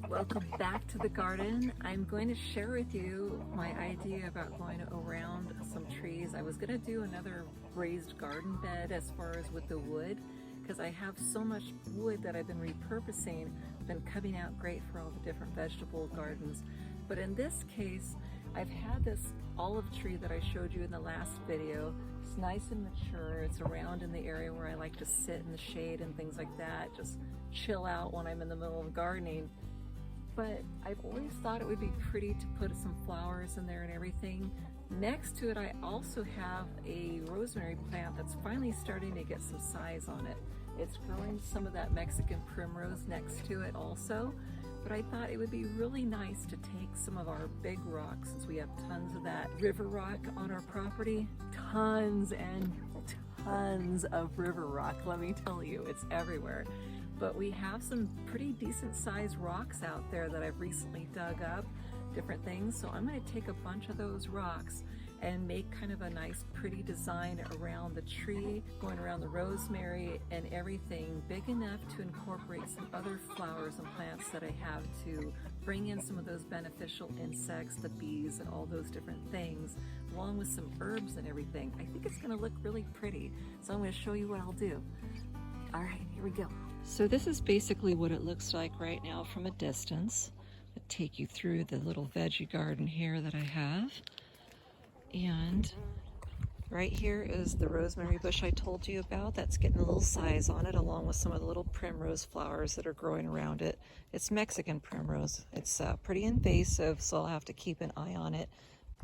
Welcome back to the garden. I'm going to share with you my idea about going around some trees. I was going to do another raised garden bed as far as with the wood, because I have so much wood that I've been repurposing, been coming out great for all the different vegetable gardens. But in this case, I've had this olive tree that I showed you in the last video. It's nice and mature. It's around in the area where I like to sit in the shade and things like that, just chill out when I'm in the middle of gardening. But I've always thought it would be pretty to put some flowers in there and everything. Next to it, I also have a rosemary plant that's finally starting to get some size on it. It's growing some of that Mexican primrose next to it also. But I thought it would be really nice to take some of our big rocks, since we have tons of that river rock on our property. Tons and tons of river rock, let me tell you, it's everywhere. But we have some pretty decent sized rocks out there that I've recently dug up, different things. So I'm going to take a bunch of those rocks and make kind of a nice pretty design around the tree, going around the rosemary and everything, big enough to incorporate some other flowers and plants that I have to bring in some of those beneficial insects, the bees and all those different things, along with some herbs and everything. I think it's going to look really pretty. So I'm going to show you what I'll do. All right, here we go. So this is basically what it looks like right now from a distance. I'll take you through the little veggie garden here that I have. And right here is the rosemary bush I told you about. That's getting a little size on it, along with some of the little primrose flowers that are growing around it. It's Mexican primrose. It's pretty invasive, so I'll have to keep an eye on it.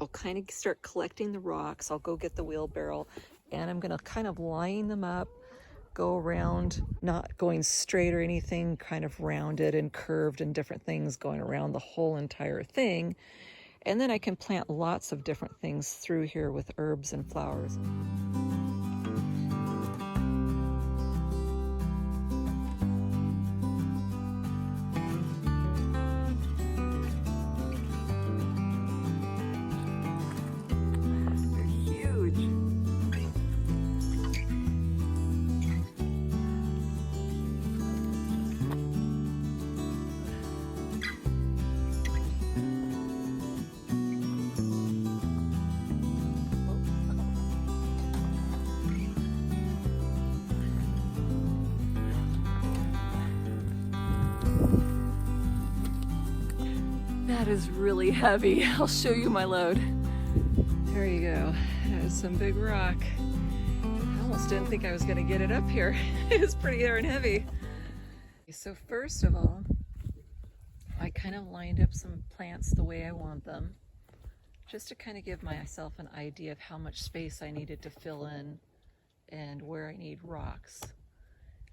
I'll kind of start collecting the rocks. I'll go get the wheelbarrow, and I'm gonna kind of line them up, go around, not going straight or anything, kind of rounded and curved and different things going around the whole entire thing. And then I can plant lots of different things through here with herbs and flowers. They're huge. That is really heavy. I'll show you my load. There you go. That is some big rock. I almost didn't think I was going to get it up here. It's pretty darn heavy. So first of all, I kind of lined up some plants the way I want them, just to kind of give myself an idea of how much space I needed to fill in and where I need rocks.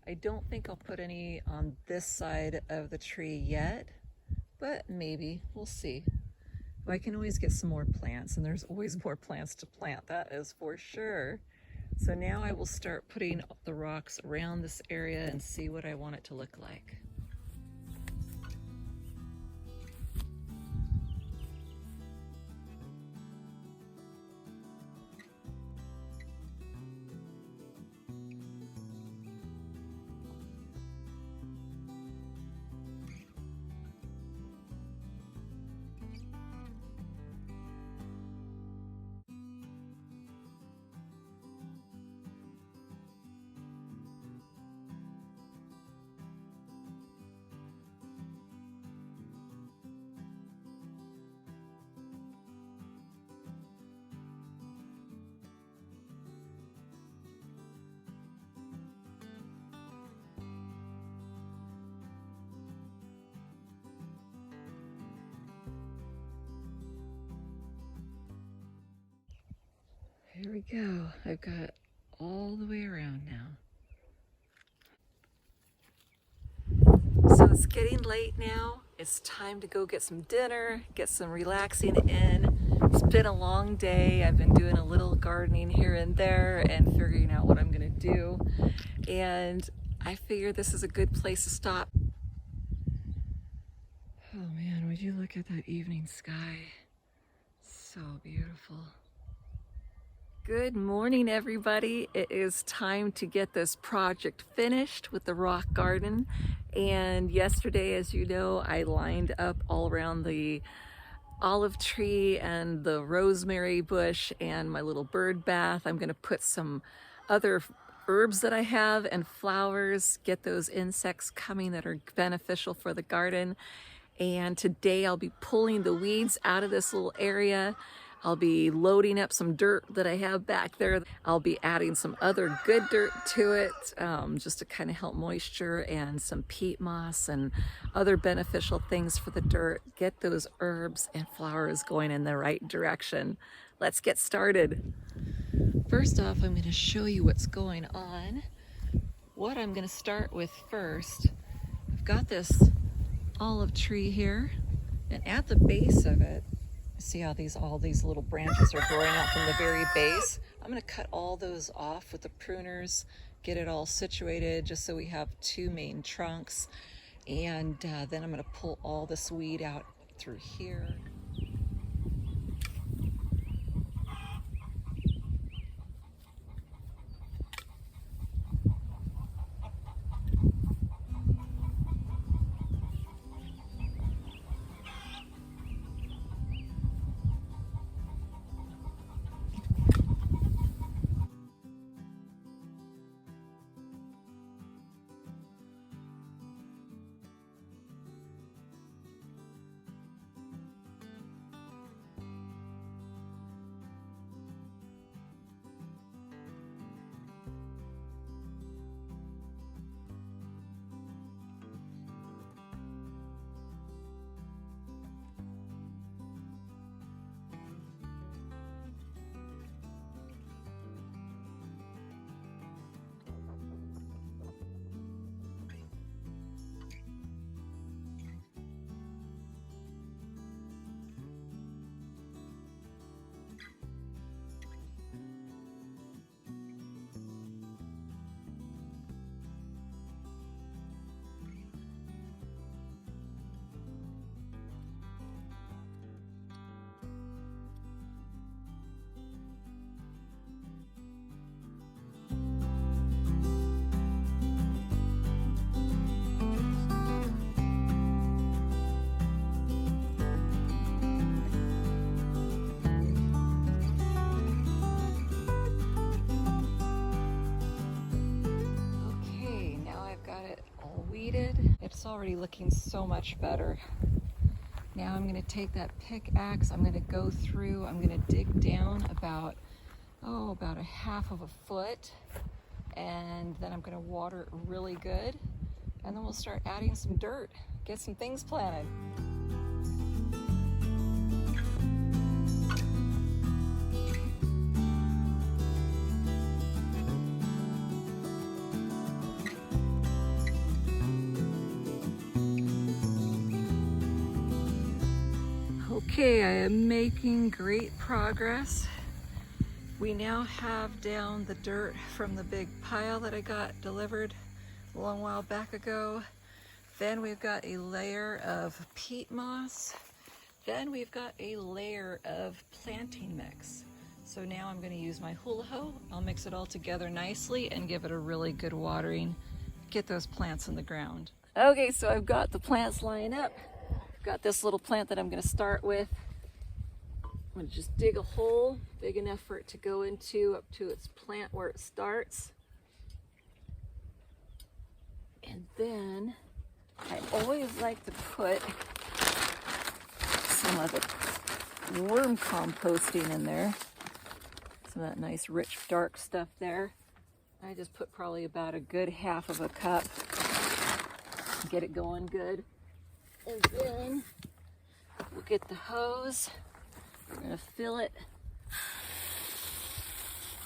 I don't think I'll put any on this side of the tree yet, but maybe, we'll see. I can always get some more plants, and there's always more plants to plant, that is for sure. So now I will start putting the rocks around this area and see what I want it to look like. Here we go. I've got all the way around now. So it's getting late now. It's time to go get some dinner, get some relaxing in. It's been a long day. I've been doing a little gardening here and there and figuring out what I'm gonna do. And I figure this is a good place to stop. Oh man, would you look at that evening sky? So beautiful. Good morning, everybody. It is time to get this project finished with the rock garden. And yesterday, as you know, I lined up all around the olive tree and the rosemary bush and my little bird bath. I'm going to put some other herbs that I have and flowers, get those insects coming that are beneficial for the garden. And today I'll be pulling the weeds out of this little area. I'll be loading up some dirt that I have back there. I'll be adding some other good dirt to it, just to kind of help moisture, and some peat moss and other beneficial things for the dirt. Get those herbs and flowers going in the right direction. Let's get started. First off, I'm going to show you what's going on. What I'm going to start with first, I've got this olive tree here, and at the base of it, see how all these little branches are growing out from the very base. I'm going to cut all those off with the pruners, get it all situated just so we have two main trunks, and then I'm going to pull all this weed out through here. It's already looking so much better. Now I'm going to take that pickaxe, I'm going to go through, I'm going to dig down about a half of a foot, and then I'm going to water it really good, and then we'll start adding some dirt, get some things planted. Okay, I am making great progress. We now have down the dirt from the big pile that I got delivered a long while back ago. Then we've got a layer of peat moss. Then we've got a layer of planting mix. So now I'm going to use my hula hoe. I'll mix it all together nicely and give it a really good watering. Get those plants in the ground. Okay, so I've got the plants lined up. Got this little plant that I'm going to start with. I'm going to just dig a hole big enough for it to go into up to its plant where it starts. And then I always like to put some of the worm composting in there. Some of that nice rich dark stuff there. I just put probably about a good half of a cup. Get it going good. And then we'll get the hose. We're going to fill it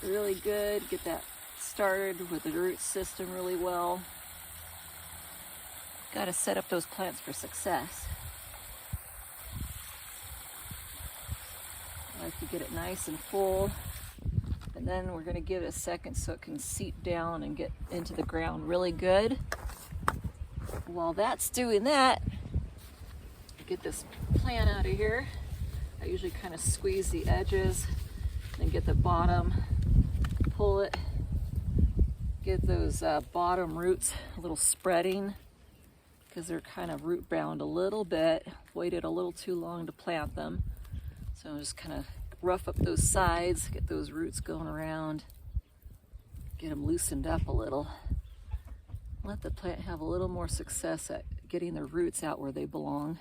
really good. Get that started with the root system really well. Got to set up those plants for success. I like to get it nice and full. And then we're going to give it a second so it can seep down and get into the ground really good. While that's doing that, get this plant out of here. I usually kind of squeeze the edges Then get the bottom, pull it, get those bottom roots a little spreading because they're kind of root bound a little bit. Waited a little too long to plant them. So I'm just kind of rough up those sides, get those roots going around, get them loosened up a little. Let the plant have a little more success at getting their roots out where they belong.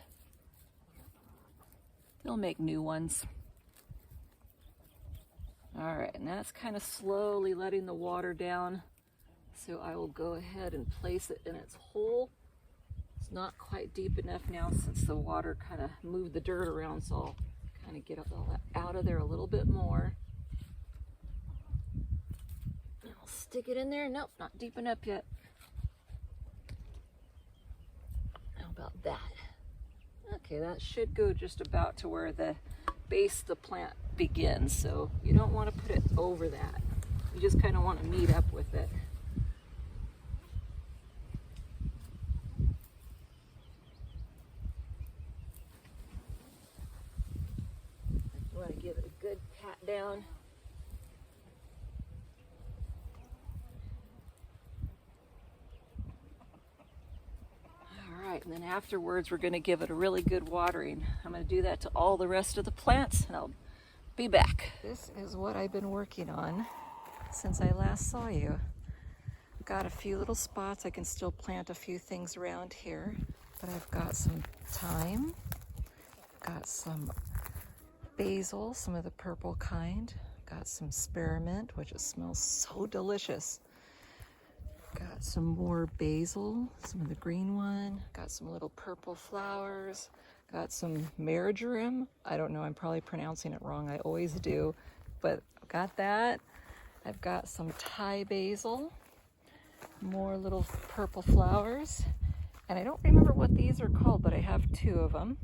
They'll make new ones. All right, and that's kind of slowly letting the water down. So I will go ahead and place it in its hole. It's not quite deep enough now since the water kind of moved the dirt around, so I'll kind of get all that out of there a little bit more. I'll stick it in there. Nope, not deep enough yet. How about that? Okay, that should go just about to where the base of the plant begins, so you don't want to put it over that. You just kind of want to meet up with it. You want to give it a good pat down. All right, and then afterwards we're going to give it a really good watering. I'm going to do that to all the rest of the plants, and I'll be back. This is what I've been working on since I last saw you. Got a few little spots. I can still plant a few things around here, but I've got some thyme, got some basil, some of the purple kind, got some spearmint, which it smells so delicious. Got some more basil, some of the green one, got some little purple flowers, got some marjoram. I don't know, I'm probably pronouncing it wrong, I always do, but I've got that. I've got some Thai basil, more little purple flowers, and I don't remember what these are called, but I have two of them.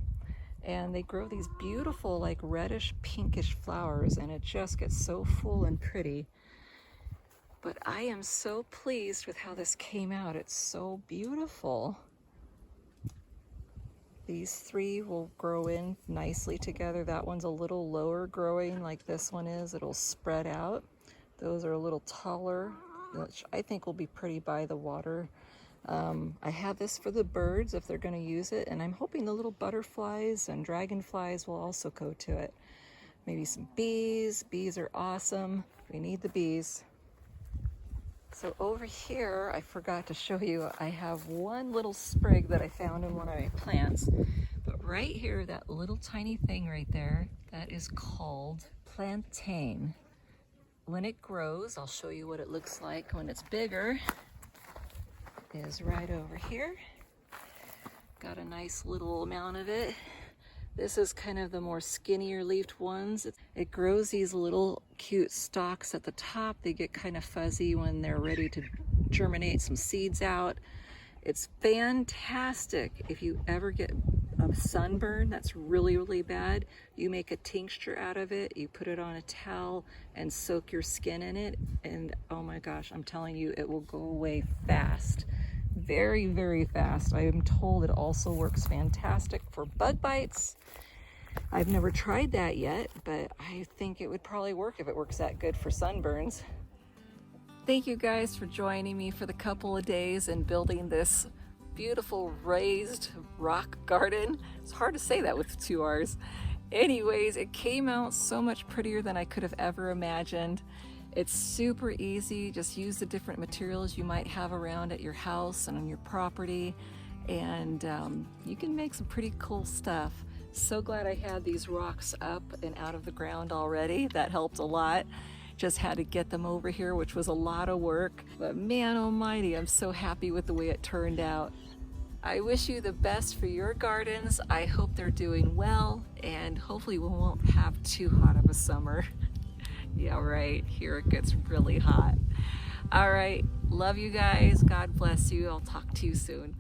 And they grow these beautiful, like reddish, pinkish flowers, and it just gets so full and pretty. But I am so pleased with how this came out. It's so beautiful. These three will grow in nicely together. That one's a little lower growing like this one is. It'll spread out. Those are a little taller, which I think will be pretty by the water. I have this for the birds if they're going to use it, and I'm hoping the little butterflies and dragonflies will also go to it. Maybe some bees. Bees are awesome. We need the bees. So over here, I forgot to show you, I have one little sprig that I found in one of my plants. But right here, that little tiny thing right there, that is called plantain. When it grows, I'll show you what it looks like when it's bigger. Is right over here. Got a nice little amount of it. This is kind of the more skinnier leafed ones. It grows these little cute stalks at the top. They get kind of fuzzy when they're ready to germinate some seeds out. It's fantastic. If you ever get a sunburn that's really, really bad, you make a tincture out of it, you put it on a towel and soak your skin in it, and oh my gosh, I'm telling you, it will go away fast. Very, very fast. I am told it also works fantastic for bug bites. I've never tried that yet, but I think it would probably work if it works that good for sunburns. Thank you guys for joining me for the couple of days and building this beautiful raised rock garden. It's hard to say that with 2 R's. Anyways, it came out so much prettier than I could have ever imagined. It's super easy. Just use the different materials you might have around at your house and on your property, and you can make some pretty cool stuff. So glad I had these rocks up and out of the ground already. That helped a lot. Just had to get them over here, which was a lot of work. But man almighty, I'm so happy with the way it turned out. I wish you the best for your gardens. I hope they're doing well, and hopefully we won't have too hot of a summer. Yeah, right. Here it gets really hot. All right. Love you guys. God bless you. I'll talk to you soon.